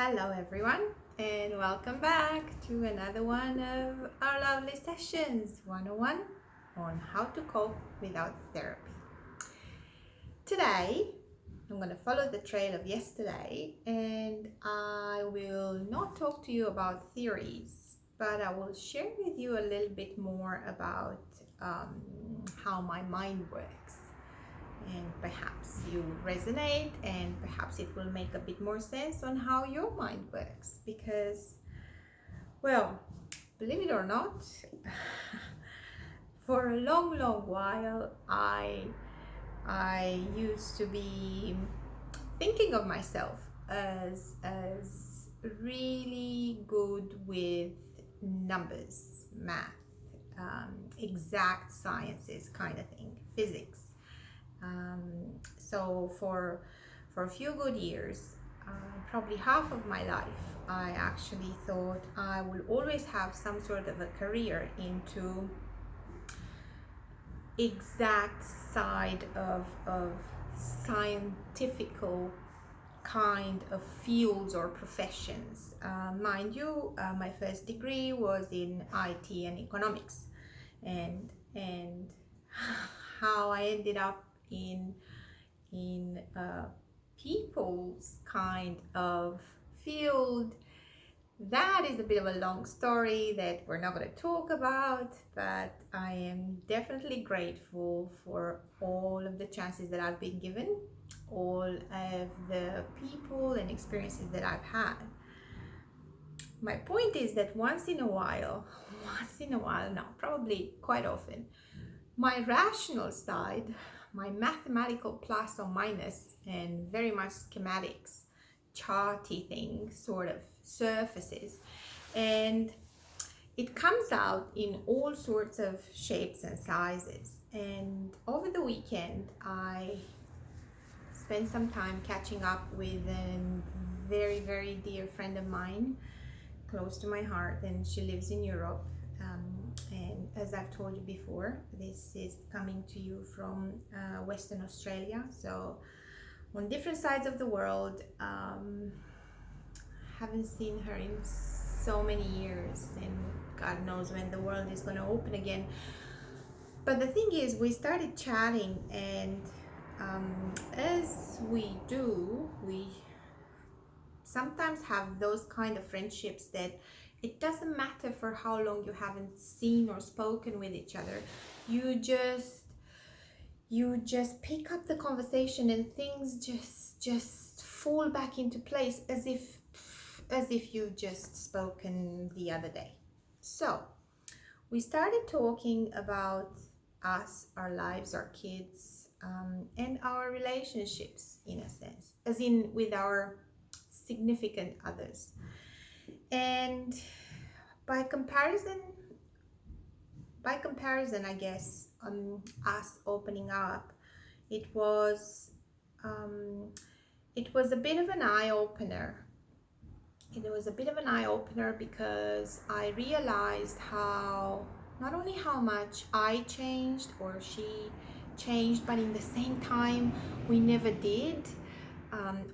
Hello everyone, and welcome back to another one of our lovely sessions 101 on how to cope without therapy. Today I'm going to follow the trail of yesterday, and I will not talk to you about theories, but I will share with you a little bit more about how my mind works. And perhaps you resonate, and perhaps it will make a bit more sense on how your mind works, because, well, believe it or not, for a long while I used to be thinking of myself as really good with numbers, math, exact sciences kind of thing, physics. So for a few good years, probably half of my life, I actually thought I will always have some sort of a career into exact side of scientifical kind of fields or professions. Mind you, my first degree was in IT and economics, and how I ended up in people's kind of field, that is a bit of a long story that we're not going to talk about, but I am definitely grateful for all of the chances that I've been given, all of the people and experiences that I've had. My point is that once in a while, now probably quite often, my rational side, my mathematical plus or minus and very much schematics, charty thing sort of surfaces, and it comes out in all sorts of shapes and sizes. And over the weekend I spent some time catching up with a very dear friend of mine, close to my heart, and she lives in Europe. And as I've told you before, this is coming to you from Western Australia, so on different sides of the world. Haven't seen her in so many years, and God knows when the world is going to open again. But the thing is, we started chatting, and as we do, we sometimes have those kind of friendships that it doesn't matter for how long you haven't seen or spoken with each other. You just pick up the conversation, and things just fall back into place as if you just spoken the other day. So we started talking about us, our lives, our kids, and our relationships, in a sense, as in with our significant others. And by comparison, I guess, us opening up, it was a bit of an eye opener. Because I realized how not only how much I changed or she changed, but in the same time we never did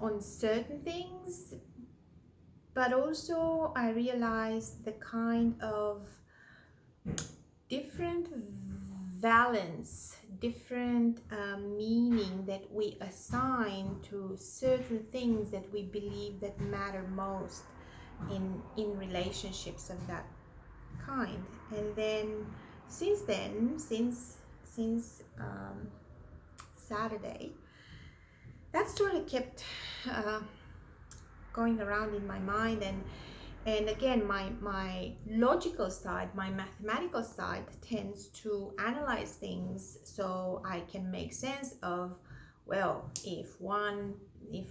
on certain things. But also I realized the kind of different valence, different meaning that we assign to certain things that we believe that matter most in relationships of that kind. And then since Saturday, that sort of kept going around in my mind, and again, my logical side, my mathematical side, tends to analyze things so I can make sense of, well, if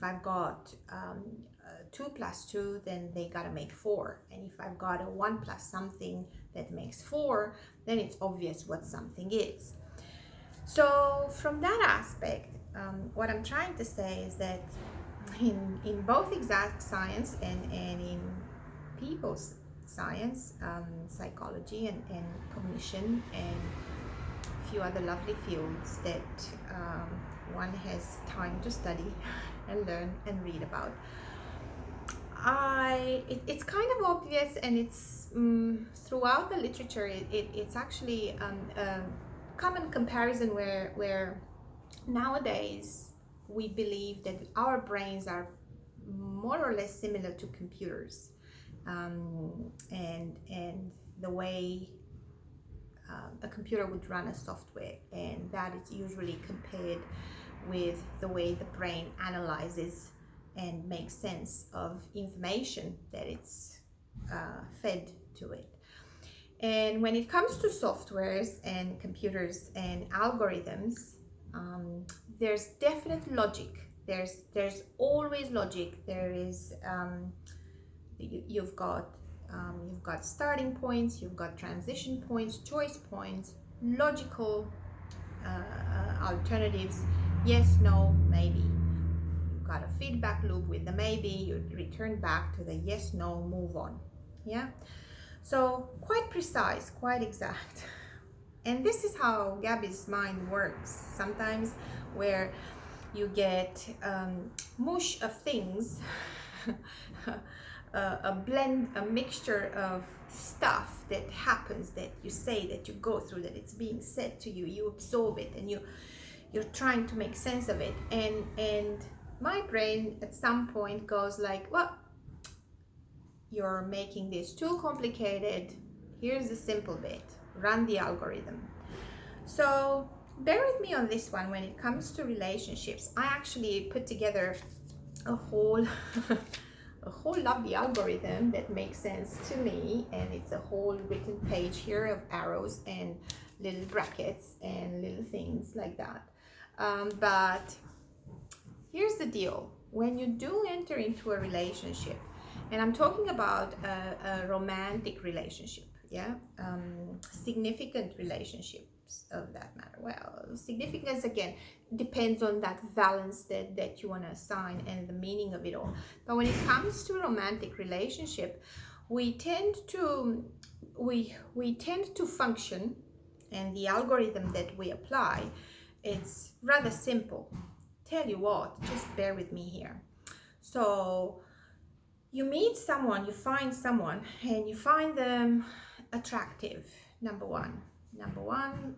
I've got 2 plus 2, then they gotta make 4, and if I've got a 1 plus something that makes 4, then it's obvious what something is. So from that aspect, what I'm trying to say is that in both exact science and in people's science, psychology and cognition, and a few other lovely fields that one has time to study and learn and read about, it's kind of obvious, and it's throughout the literature. It's actually a common comparison where nowadays we believe that our brains are more or less similar to computers, and the way a computer would run a software, and that is usually compared with the way the brain analyzes and makes sense of information that it's fed to it. And when it comes to softwares and computers and algorithms, there's definite logic. There's always logic. There is you've got starting points, you've got transition points, choice points, logical alternatives, yes, no, maybe. You've got a feedback loop with the maybe, you return back to the yes, no, move on. Yeah, so quite precise, quite exact. And this is how Gabby's mind works sometimes, where you get mush of things, a blend, a mixture of stuff that happens, that you say, that you go through, that it's being said to you, you absorb it, and you're trying to make sense of it. And my brain at some point goes like, well, you're making this too complicated. Here's the simple bit. Run the algorithm. So bear with me on this one. When it comes to relationships, I actually put together a whole a whole lovely algorithm that makes sense to me, and it's a whole written page here of arrows and little brackets and little things like that. But here's the deal. When you do enter into a relationship, and I'm talking about a romantic relationship, yeah, significant relationships of that matter. Well, significance again depends on that balance that you want to assign and the meaning of it all. But when it comes to romantic relationship, we tend to function, and the algorithm that we apply, it's rather simple. Tell you what, just bear with me here. So you meet someone, you find someone, and you find them attractive. Number one,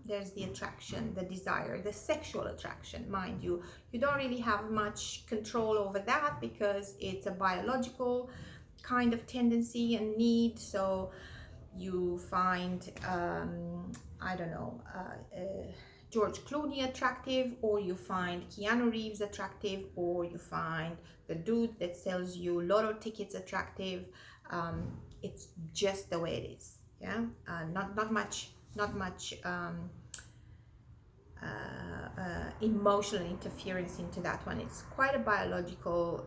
there's the attraction, the desire, the sexual attraction. Mind you, you don't really have much control over that because it's a biological kind of tendency and need. So you find I don't know, George Clooney attractive, or you find Keanu Reeves attractive, or you find the dude that sells you lotto tickets attractive. It's just the way it is. Yeah, not much emotional interference into that one. It's quite a biological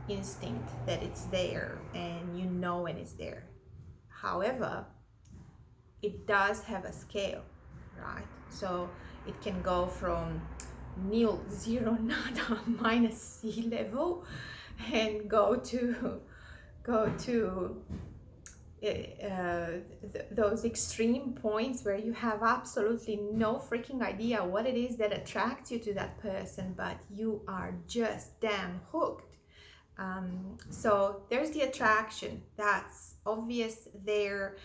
instinct that it's there, and you know when it's there. However, it does have a scale, right? So it can go from nil, zero, nada, minus sea level, and go to those extreme points where you have absolutely no freaking idea what it is that attracts you to that person, but you are just damn hooked. So there's the attraction, that's obvious there.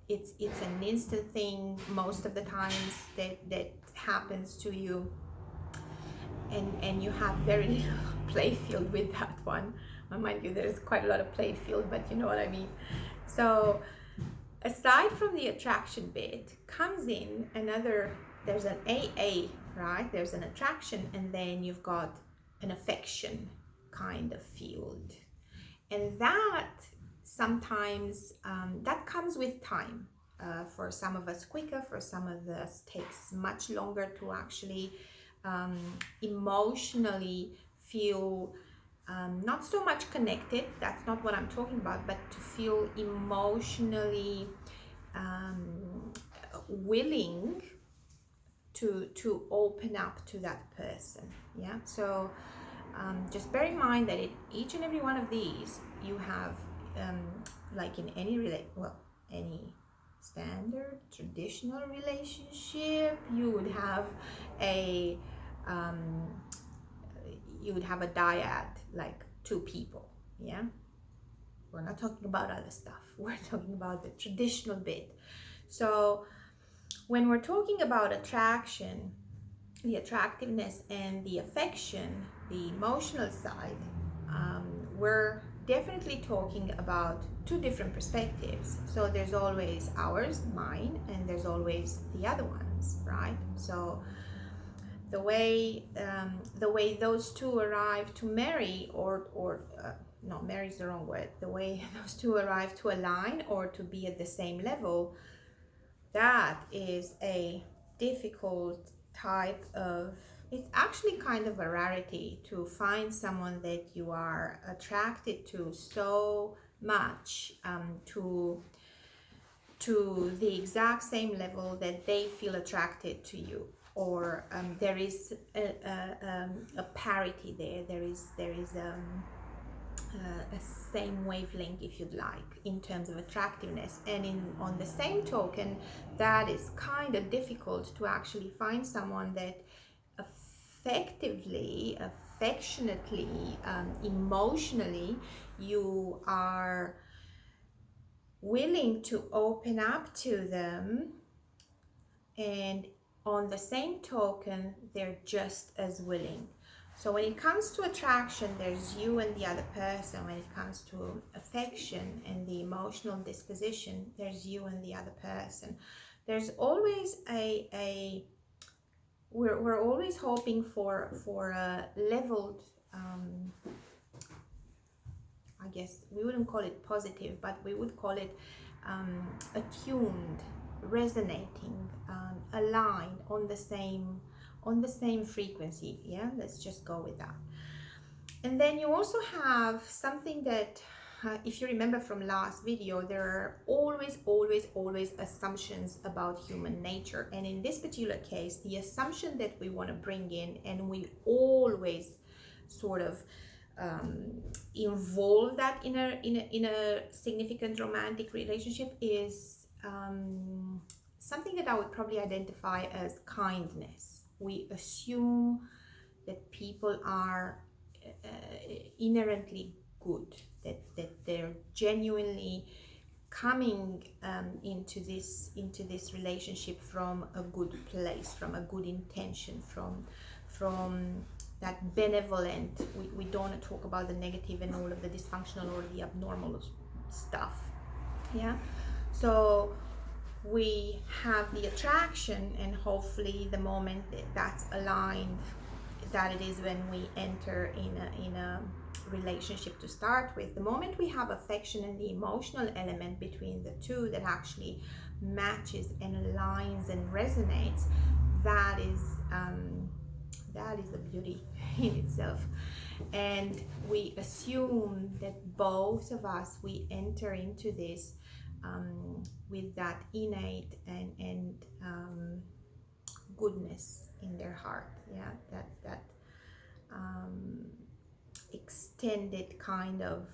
It's an instant thing most of the times that happens to you, and you have very little play field with that one. Mind you, there's quite a lot of play field, but you know what I mean. So aside from the attraction bit comes in there's an AA, right? There's an attraction, and then you've got an affection kind of field, and that sometimes that comes with time. For some of us quicker, for some of us takes much longer to actually emotionally feel not so much connected, that's not what I'm talking about, but to feel emotionally willing to open up to that person. Yeah, so just bear in mind that in each and every one of these you have like in any standard traditional relationship, you would have a dyad, like two people. Yeah, We're not talking about other stuff. We're talking about the traditional bit. So when we're talking about attraction, the attractiveness and the affection, the emotional side, we're definitely talking about two different perspectives. So there's always ours, mine, and there's always the other ones, right? So the way those two arrive to marry, or no, marry is the wrong word. The way those two arrive to align or to be at the same level, that is a difficult type of, it's actually kind of a rarity to find someone that you are attracted to so much, to the exact same level that they feel attracted to you, or there is a parity there. There is a same wavelength, if you'd like, in terms of attractiveness. And on the same token, that is kind of difficult to actually find someone that effectively, affectionately, emotionally, you are willing to open up to them, and on the same token, they're just as willing. So when it comes to attraction, there's you and the other person. When it comes to affection and the emotional disposition, there's you and the other person. There's always we're always hoping for a leveled, I guess we wouldn't call it positive, but we would call it attuned, resonating, aligned on the same frequency. Yeah, let's just go with that. And then you also have something that, if you remember from last video, there are always assumptions about human nature. And in this particular case, the assumption that we want to bring in, and we always sort of involve that in a significant romantic relationship, is something that I would probably identify as kindness. We assume that people are inherently good, that they're genuinely coming into this relationship from a good place, from a good intention, from that benevolent. We don't want to talk about the negative and all of the dysfunctional or the abnormal stuff. Yeah, so we have the attraction, and hopefully the moment that's aligned, that it is when we enter in a relationship to start with. The moment we have affection and the emotional element between the two that actually matches and aligns and resonates, that is a beauty in itself. And we assume that both of us, we enter into this with that innate and goodness in their heart. Yeah, that extended kind of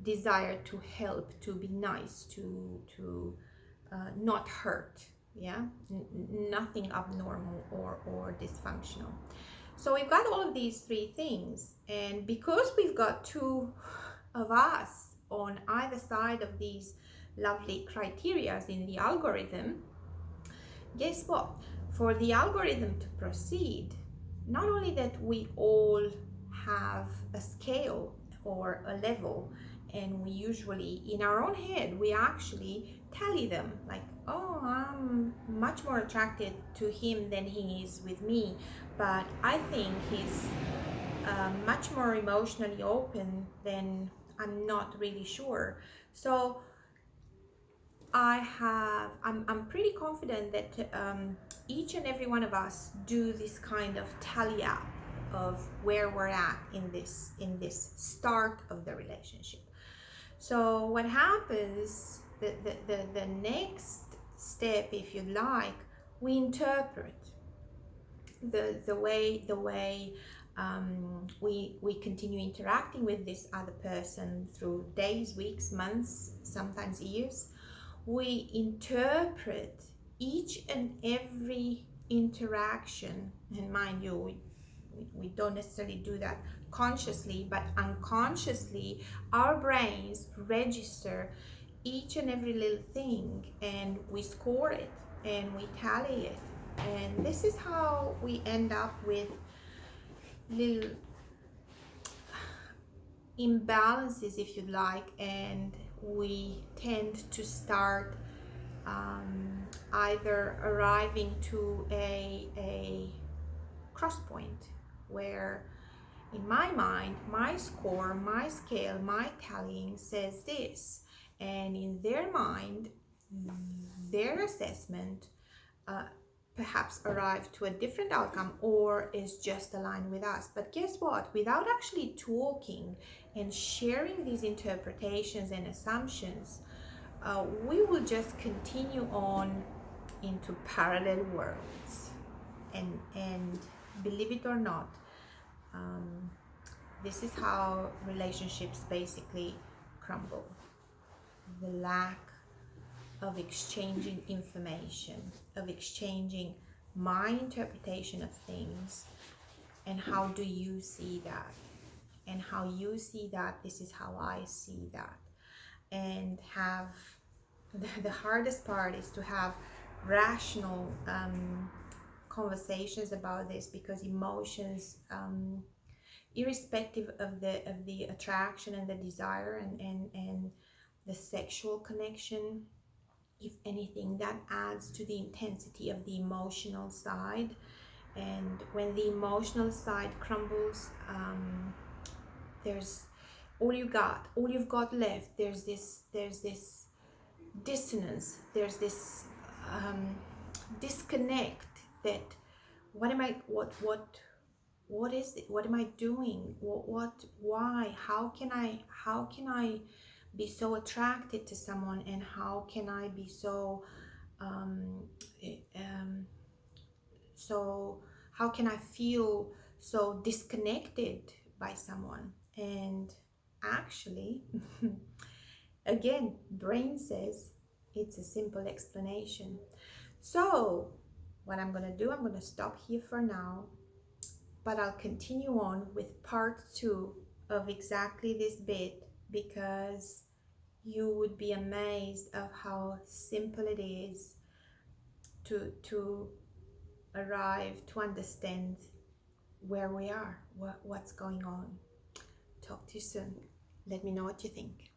desire to help, to be nice, to not hurt. Yeah, nothing abnormal or dysfunctional. So we've got all of these three things, and because we've got two of us on either side of these lovely criterias in the algorithm, guess what? For the algorithm to proceed, not only that we all have a scale or a level, and we usually in our own head we actually tally them, like, oh, I'm much more attracted to him than he is with me, but I think he's much more emotionally open than, I'm not really sure. So I'm pretty confident that each and every one of us do this kind of tally up of where we're at in this start of the relationship. So what happens, the next step, if you like, we interpret the way we continue interacting with this other person through days, weeks, months, sometimes years. We interpret each and every interaction, and mind you, We don't necessarily do that consciously, but unconsciously our brains register each and every little thing, and we score it and we tally it. And this is how we end up with little imbalances, if you like, and we tend to start either arriving to a cross point where, in my mind, my score, my scale, my tallying says this, and in their mind, their assessment uh, perhaps arrive to a different outcome or is just aligned with us. But guess what? Without actually talking and sharing these interpretations and assumptions, we will just continue on into parallel worlds. And believe it or not, um, this is how relationships basically crumble. The lack of exchanging information, of exchanging my interpretation of things, and how do you see that? And how you see that, this is how I see that. And have the hardest part is to have rational conversations about this, because emotions, irrespective of the attraction and the desire and the sexual connection, if anything, that adds to the intensity of the emotional side. And when the emotional side crumbles, there's all you've got left. There's this dissonance, there's this disconnect, that what is it, what am I doing, why, how can I be so attracted to someone, and how can I be so eh, um, so how can I feel so disconnected by someone? And actually, again, brain says it's a simple explanation. So what I'm going to do, I'm going to stop here for now, but I'll continue on with part 2 of exactly this bit, because you would be amazed of how simple it is to arrive to understand where we are, what's going on. Talk to you soon. Let me know what you think.